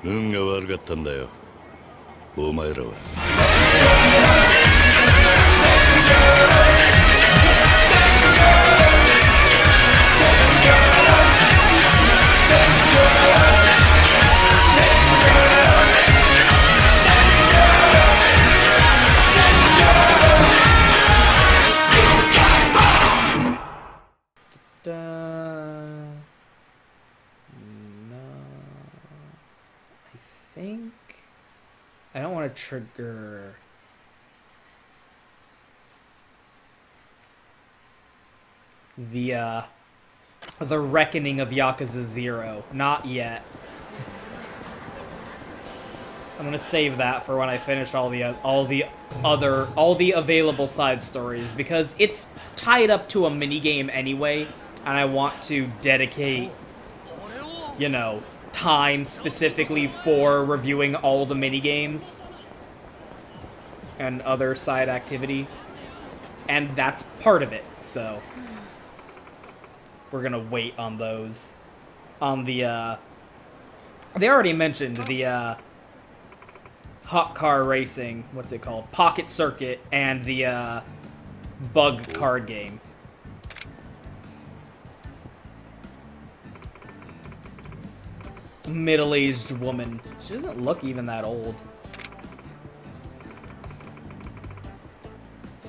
運が悪かったんだよ、お前らは。I don't want to trigger the reckoning of Yakuza 0. Not yet. I'm gonna save that for when I finish all the available side stories, because it's tied up to a minigame anyway, and I want to dedicate, you know, time specifically for reviewing all the minigames and other side activity, and that's part of it, so we're gonna wait on those. On the they already mentioned the hot car racing, what's it called, Pocket Circuit, and the bug card game. Middle-aged woman. She doesn't look even that old.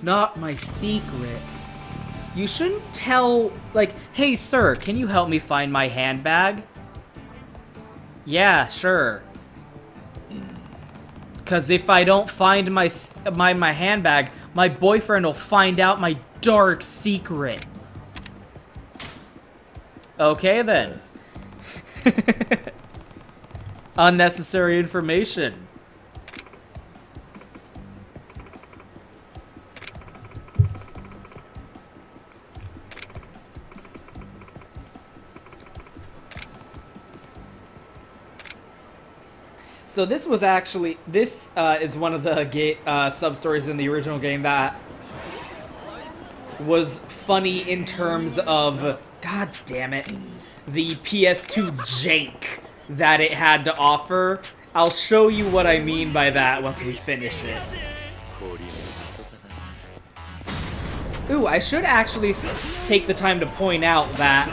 Not my secret. You shouldn't tell, like, hey sir, can you help me find my handbag? Yeah, sure. Cause if I don't find my handbag, my boyfriend will find out my dark secret. Okay then. Unnecessary information. So this was actually, this is one of the sub-stories in the original game that was funny in terms of, god damn it, the PS2 jank that it had to offer. I'll show you what I mean by that once we finish it. Ooh, I should actually take the time to point out that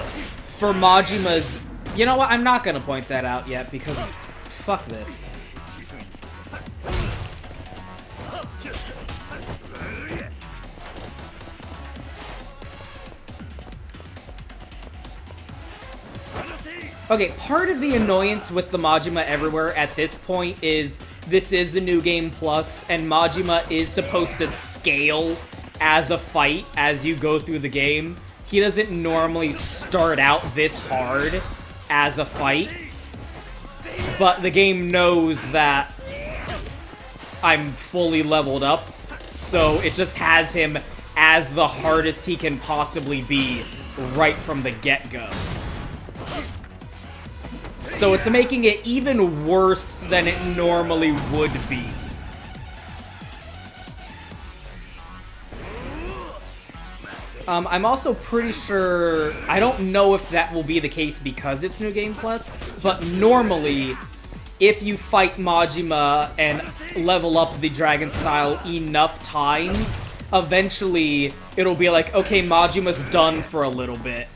for Majima's... You know what? I'm not going to point that out yet because fuck this. Okay, part of the annoyance with the Majima Everywhere at this point is this is a New Game Plus, and Majima is supposed to scale as a fight as you go through the game. He doesn't normally start out this hard as a fight, but the game knows that I'm fully leveled up, so it just has him as the hardest he can possibly be right from the get-go. So it's making it even worse than it normally would be. I'm also pretty sure... I don't know if that will be the case because it's New Game Plus, but normally, if you fight Majima and level up the Dragon Style enough times, eventually it'll be like, okay, Majima's done for a little bit.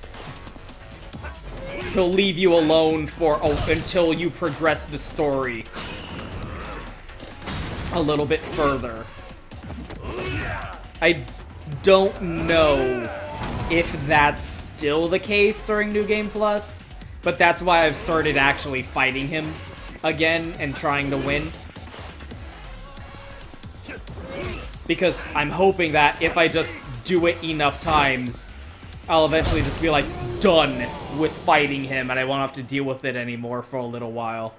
He'll leave you alone for until you progress the story a little bit further. I don't know if that's still the case during New Game Plus, but that's why I've started actually fighting him again and trying to win. Because I'm hoping that if I just do it enough times, I'll eventually just be, like, done with fighting him, and I won't have to deal with it anymore for a little while.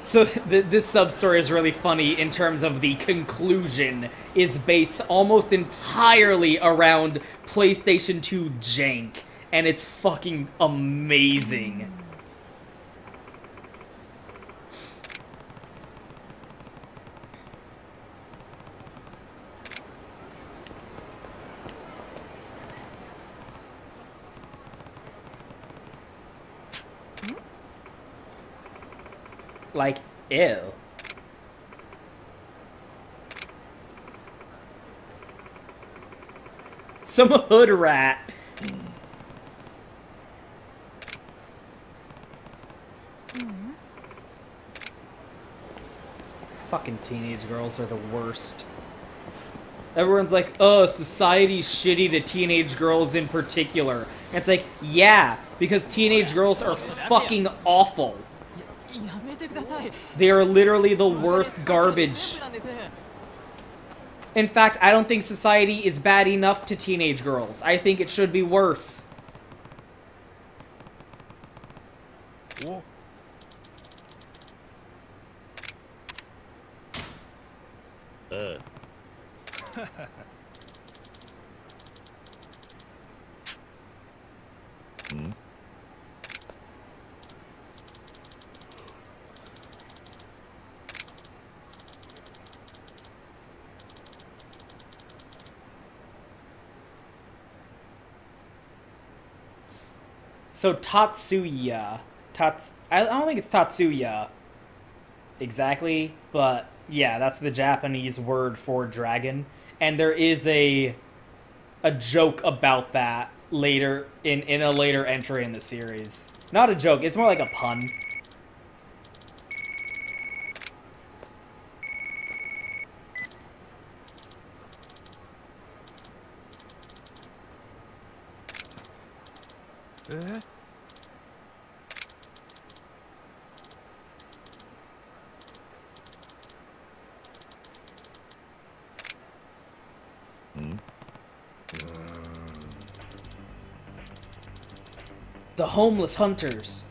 So this sub-story is really funny in terms of the conclusion is based almost entirely around PlayStation 2 jank, and it's fucking amazing. Like, ew. Some hood rat. Fucking teenage girls are the worst. Everyone's like, oh, society's shitty to teenage girls in particular. And it's like, yeah, because teenage girls are fucking awful. They are literally the worst garbage. In fact, I don't think society is bad enough to teenage girls. I think it should be worse. Whoa. Hmm? So Tatsuya. I don't think it's Tatsuya exactly, but yeah, that's the Japanese word for dragon. And there is a joke about that later in a later entry in the series. Not a joke, it's more like a pun. The homeless hunters.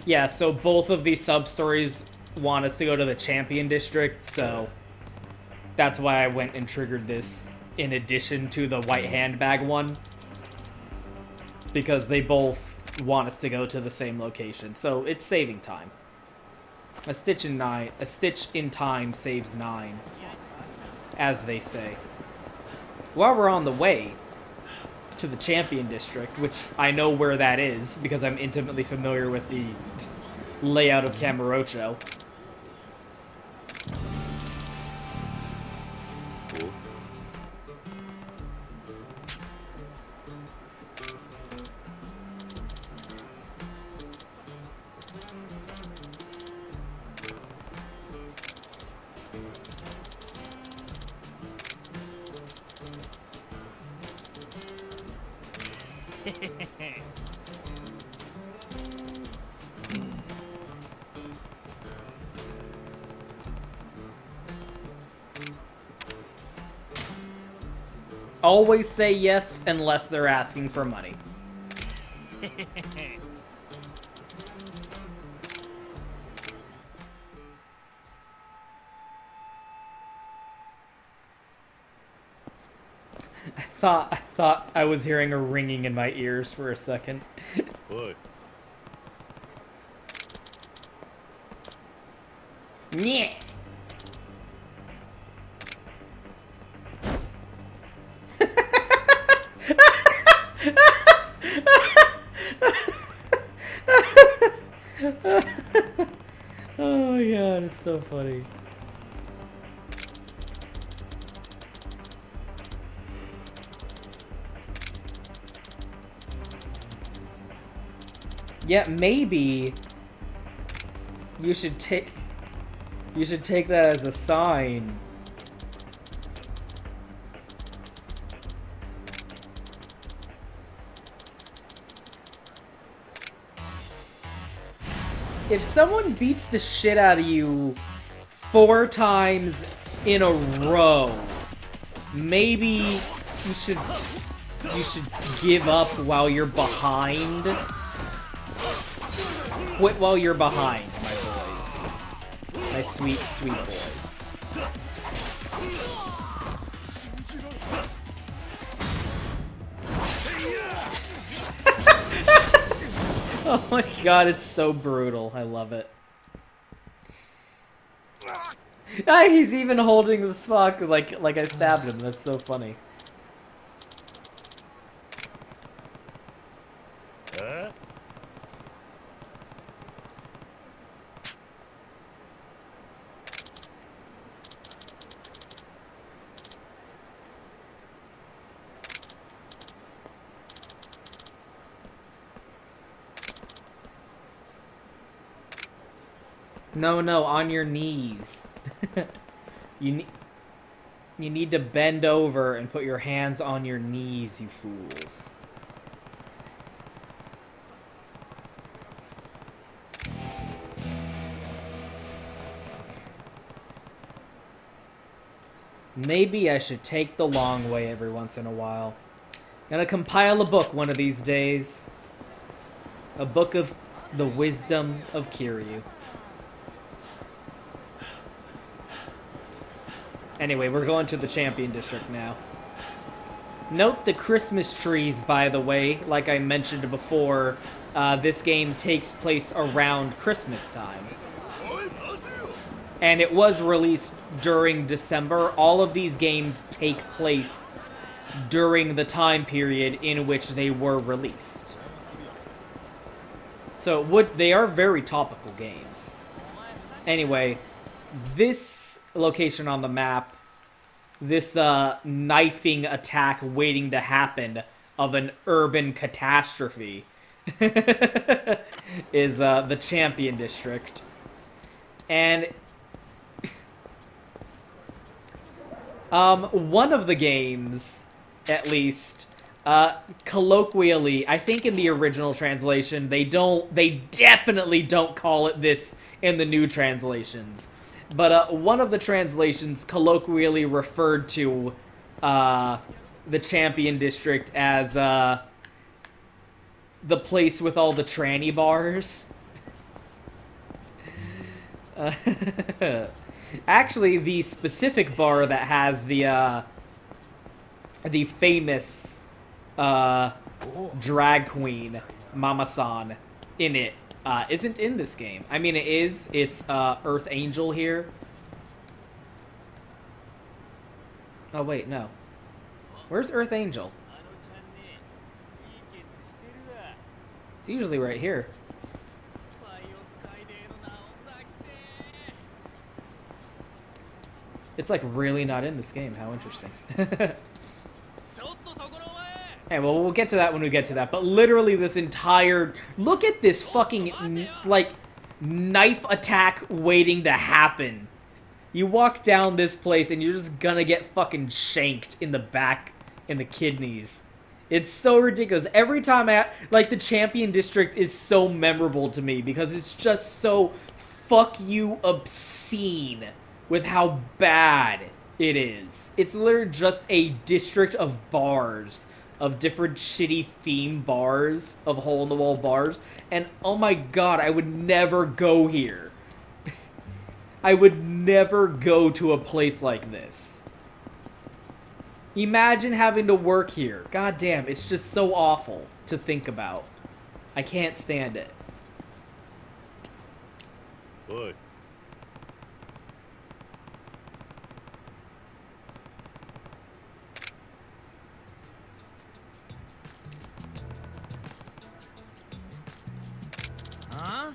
Yeah, so both of these sub-stories want us to go to the Champion District, so that's why I went and triggered this in addition to the white handbag one. Because they both want us to go to the same location, so it's saving time. A stitch in time saves 9, as they say. While we're on the way to the Champion District, which I know where that is because I'm intimately familiar with the layout of Kamurocho. Always say yes unless they're asking for money. I thought I was hearing a ringing in my ears for a second. What? Yeah. Oh my god, it's so funny. Yeah, maybe you should take that as a sign. If someone beats the shit out of you 4 times in a row, maybe you should give up while you're behind. Quit while you're behind, my boys. My sweet, sweet boys. Oh my god, it's so brutal. I love it. Ah, he's even holding the smock like I stabbed him. That's so funny. No, no, on your knees. You need to bend over and put your hands on your knees, you fools. Maybe I should take the long way every once in a while. Gonna compile a book one of these days. A book of the wisdom of Kiryu. Anyway, we're going to the Champion District now. Note the Christmas trees, by the way. Like I mentioned before, this game takes place around Christmas time. And it was released during December. All of these games take place during the time period in which they were released. So they are very topical games. Anyway, this location on the map, this knifing attack waiting to happen of an urban catastrophe is the Champion District. And one of the games, at least, colloquially, I think in the original translation, they definitely don't call it this in the new translations. But one of the translations colloquially referred to the Champion District as the place with all the tranny bars. Actually, the specific bar that has the famous drag queen Mama-san in it isn't in this game. I mean, it is. It's Earth Angel here. Oh wait, no. Where's Earth Angel? It's usually right here. It's like really not in this game. How interesting. Hey, well, we'll get to that when we get to that. But literally this entire... Look at this fucking, like, knife attack waiting to happen. You walk down this place and you're just gonna get fucking shanked in the back, in the kidneys. It's so ridiculous. Every time like, the Champion District is so memorable to me because it's just so fuck you obscene with how bad it is. It's literally just a district of bars, of different shitty theme bars, of hole-in-the-wall bars, and oh my god, I would never go here. I would never go to a place like this. Imagine having to work here. God damn, it's just so awful to think about. I can't stand it. Oi. Huh?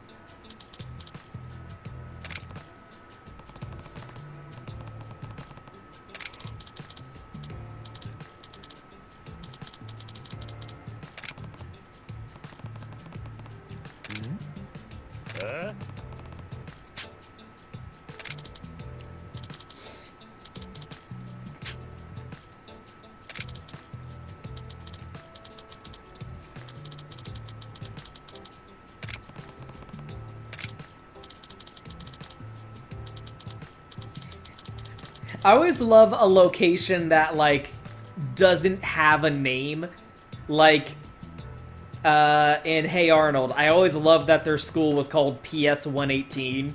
Huh? I always love a location that, like, doesn't have a name. Like, in Hey Arnold, I always loved that their school was called PS 118.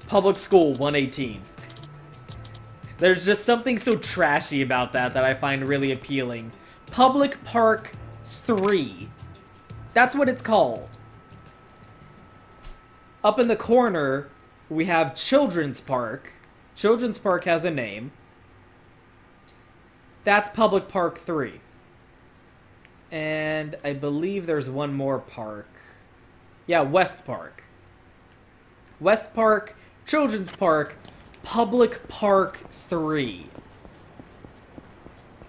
Public School 118. There's just something so trashy about that I find really appealing. Public Park 3. That's what it's called. Up in the corner, we have Children's Park. Children's Park has a name. That's Public Park 3. And I believe there's one more park. Yeah, West Park. West Park, Children's Park, Public Park 3.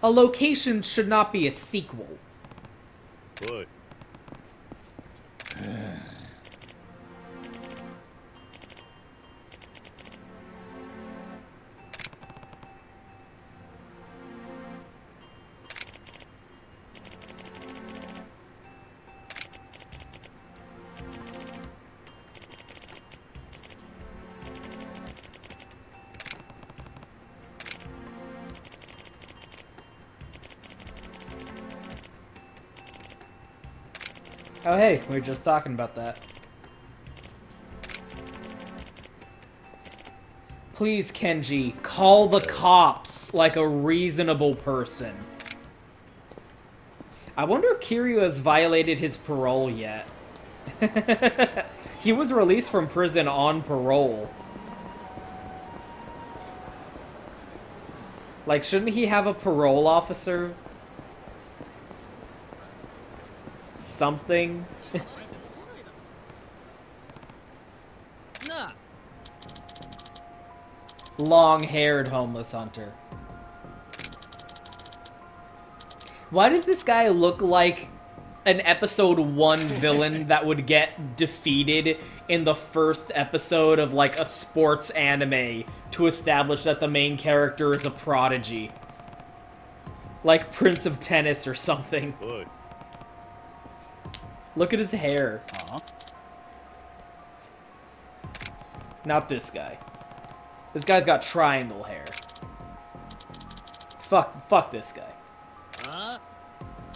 A location should not be a sequel. Oi. Oh hey, we were just talking about that. Please, Kenji, call the cops like a reasonable person. I wonder if Kiryu has violated his parole yet. He was released from prison on parole. Like, shouldn't he have a parole officer? Something? Long-haired homeless hunter. Why does this guy look like an episode 1 villain that would get defeated in the first episode of, like, a sports anime to establish that the main character is a prodigy? Like Prince of Tennis or something. Oi. Look at his hair. Not this guy. This guy's got triangle hair. Fuck this guy.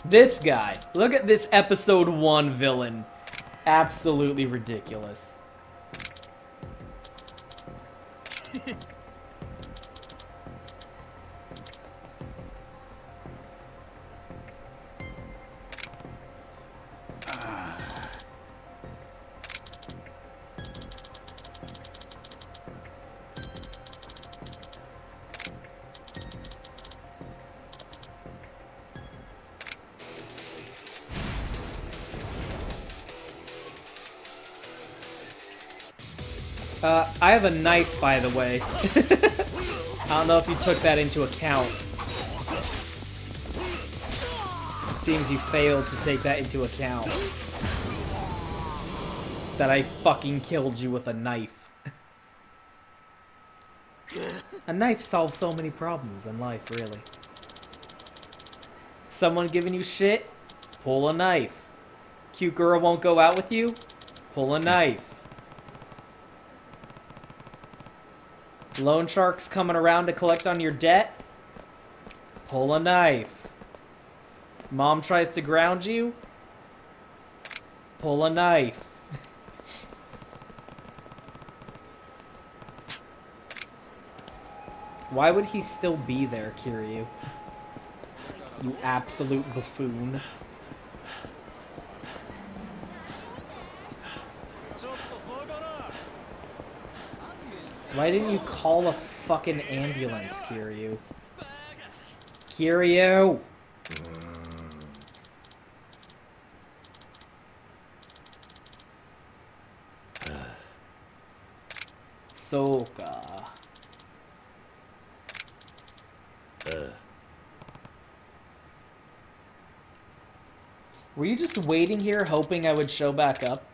This guy. Look at this episode 1 villain. Absolutely ridiculous. I have a knife, by the way. I don't know if you took that into account. It seems you failed to take that into account. That I fucking killed you with a knife. A knife solves so many problems in life, really. Someone giving you shit? Pull a knife. Cute girl won't go out with you? Pull a knife. Loan sharks coming around to collect on your debt? Pull a knife. Mom tries to ground you? Pull a knife. Why would he still be there, Kiryu? You absolute buffoon. Why didn't you call a fucking ambulance, Kiryu? Kiryu! Soka. Were you just waiting here hoping I would show back up?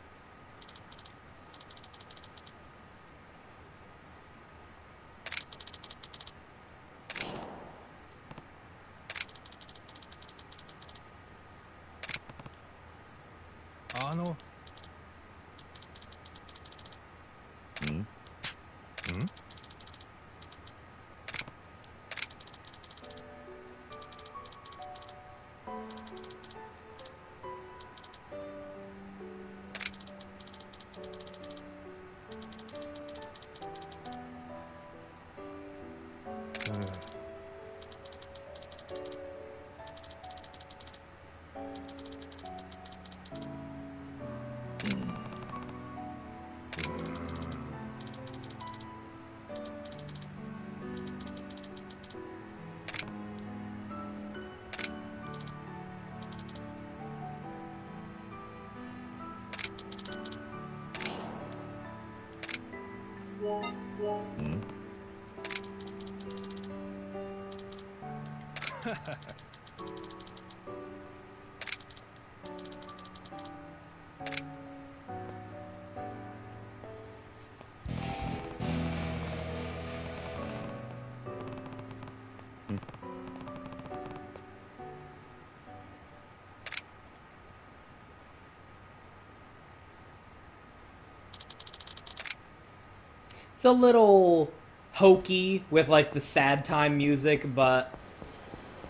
It's a little hokey with like the sad time music, but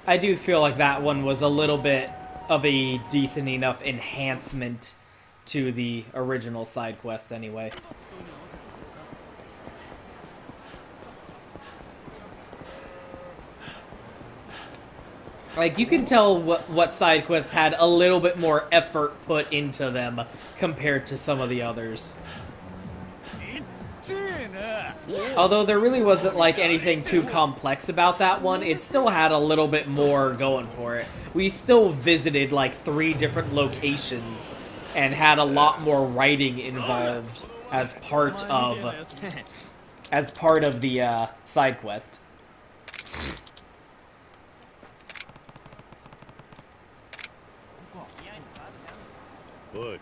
I do feel like that one was a little bit of a decent enough enhancement to the original side quest anyway. Like, you can tell what side quests had a little bit more effort put into them compared to some of the others. Although there really wasn't, like, anything too complex about that one, it still had a little bit more going for it. We still visited, like, 3 different locations and had a lot more writing involved as part of the side quest. Oi.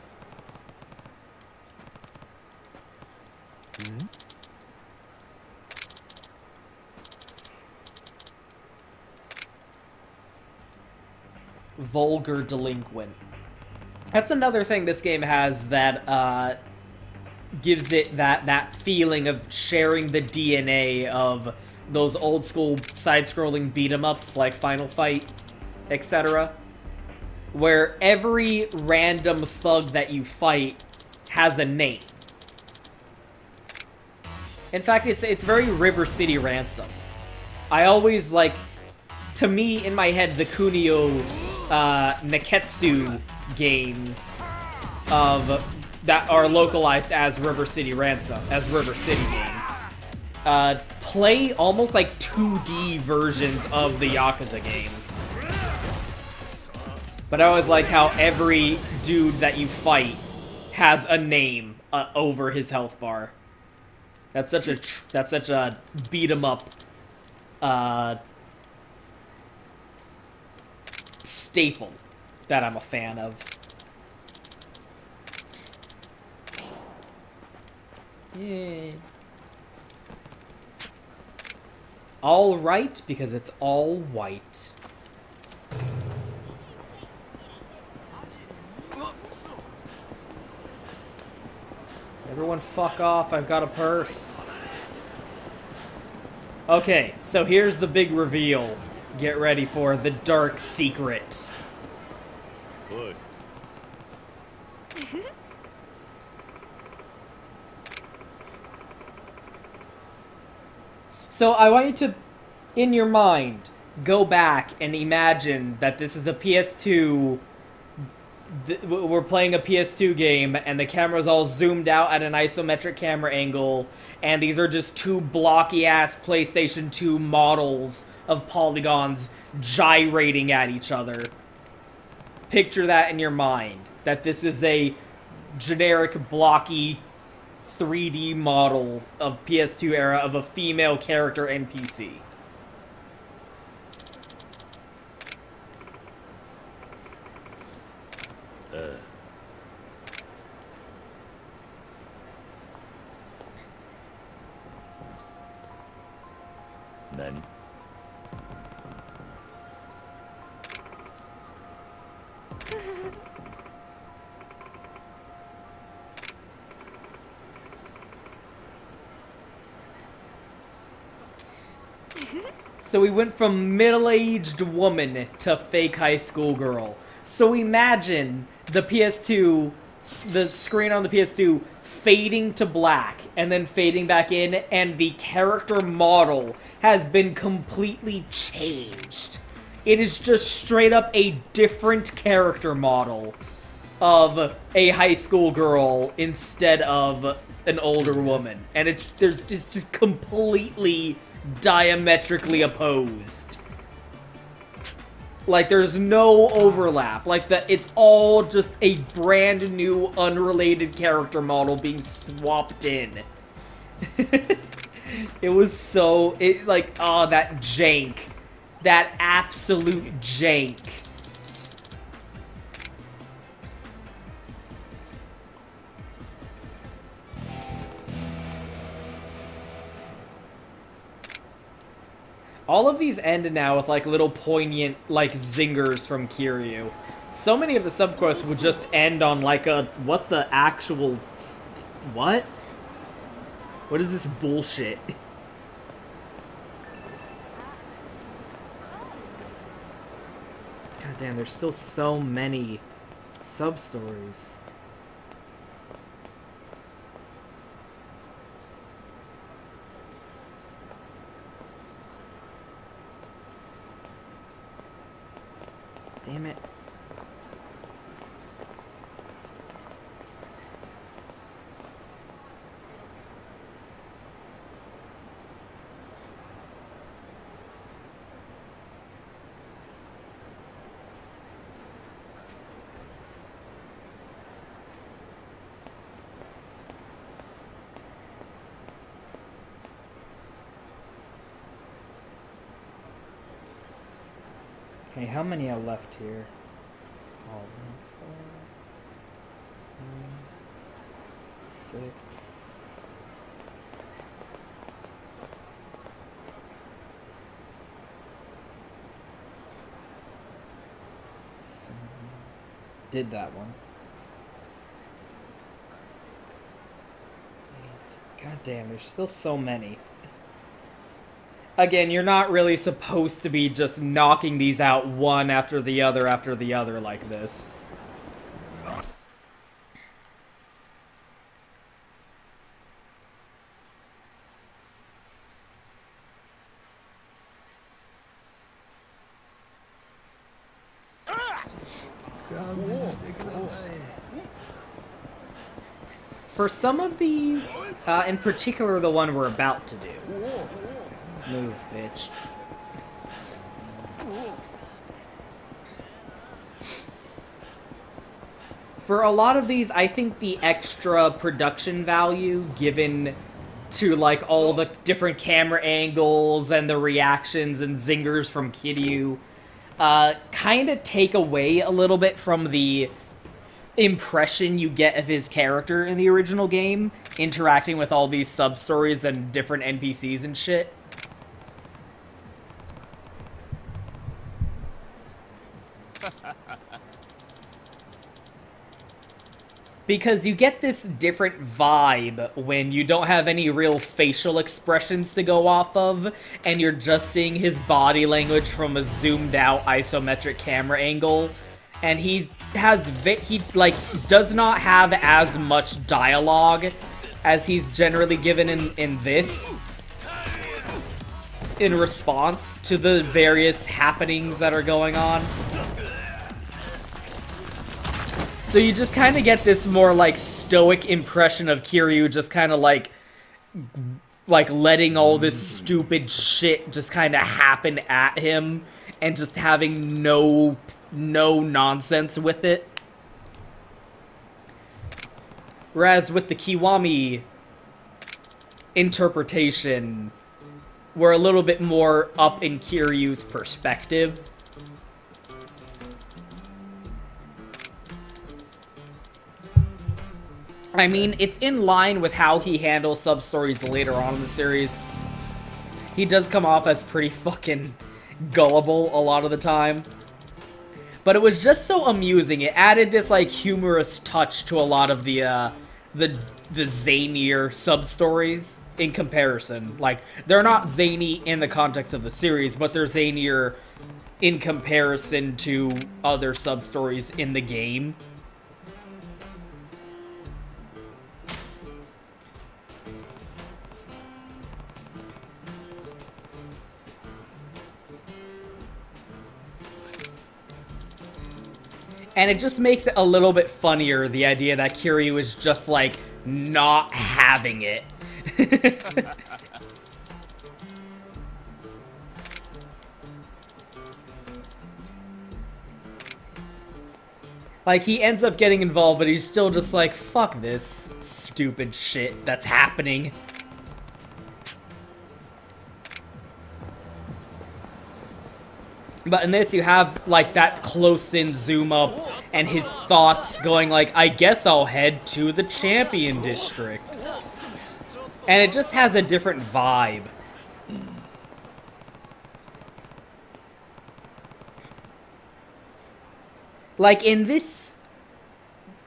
Vulgar delinquent. That's another thing this game has that gives it that feeling of sharing the DNA of those old school side-scrolling beat-em-ups like Final Fight, etc. Where every random thug that you fight has a name. In fact, it's very River City Ransom. I always, like, to me, in my head, the Kunio Neketsu games that are localized as River City Ransom, as River City games, play almost like 2D versions of the Yakuza games. But I always like how every dude that you fight has a name over his health bar. That's such a beat 'em up staple that I'm a fan of. Yay. All right, because it's all white. Everyone fuck off, I've got a purse. Okay, so here's the big reveal. Get ready for the dark secret. Oi. So I want you to, in your mind, go back and imagine that this is a PS2... we're playing a PS2 game, and the camera's all zoomed out at an isometric camera angle, and these are just 2 blocky-ass PlayStation 2 models of polygons gyrating at each other. Picture that in your mind, that this is a generic, blocky 3D model of PS2 era of a female character NPC. Nani? So we went from middle-aged woman to fake high school girl. So imagine the PS2, the screen on the PS2 fading to black and then fading back in, and the character model has been completely changed. It is just straight up a different character model of a high school girl instead of an older woman. And it's just completely diametrically opposed. Like, there's no overlap. Like, it's all just a brand new, unrelated character model being swapped in. It was so... oh, that jank. That absolute jank. All of these end now with, like, little poignant, like, zingers from Kiryu. So many of the subquests would just end on, like, a... what the actual... what? What is this bullshit? God Damn, there's still so many sub-stories. Damn it. Hey, how many are left here? Oh, 1, 4, 6. Did that one. 8. God damn, there's still so many. Again, you're not really supposed to be just knocking these out one after the other like this. For some of these, in particular the one we're about to do. Move, bitch. For a lot of these, I think the extra production value given to, like, all the different camera angles and the reactions and zingers from Kiryu kind of take away a little bit from the impression you get of his character in the original game, interacting with all these sub-stories and different NPCs and shit. Because you get this different vibe when you don't have any real facial expressions to go off of, and you're just seeing his body language from a zoomed out isometric camera angle. And he does not have as much dialogue as he's generally given in this, in response to the various happenings that are going on. So you just kind of get this more, like, stoic impression of Kiryu just kind of, like letting all this stupid shit just kind of happen at him and just having no nonsense with it. Whereas with the Kiwami interpretation, we're a little bit more up in Kiryu's perspective. I mean, it's in line with how he handles sub-stories later on in the series. He does come off as pretty fucking gullible a lot of the time. But it was just so amusing. It added this, like, humorous touch to a lot of the zanier sub-stories in comparison. Like, they're not zany in the context of the series, but they're zanier in comparison to other sub-stories in the game. And it just makes it a little bit funnier, the idea that Kiryu is just, like, not having it. Like, he ends up getting involved, but he's still just like, fuck this stupid shit that's happening. But in this, you have, like, that close-in zoom-up and his thoughts going like, I guess I'll head to the Champion District. And it just has a different vibe. Like, in this...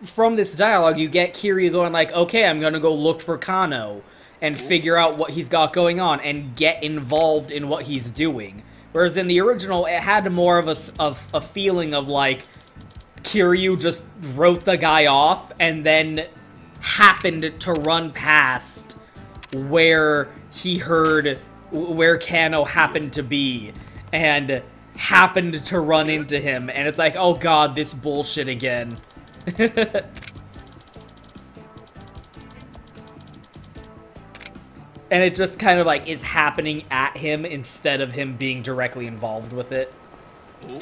From this dialogue, you get Kiryu going like, okay, I'm gonna go look for Kano and figure out what he's got going on and get involved in what he's doing. Whereas in the original, it had more of a feeling of, like, Kiryu just wrote the guy off and then happened to run past where he heard where Kano happened to be and happened to run into him, and it's like, oh god, this bullshit again. And it just kind of like is happening at him instead of him being directly involved with it. Oh.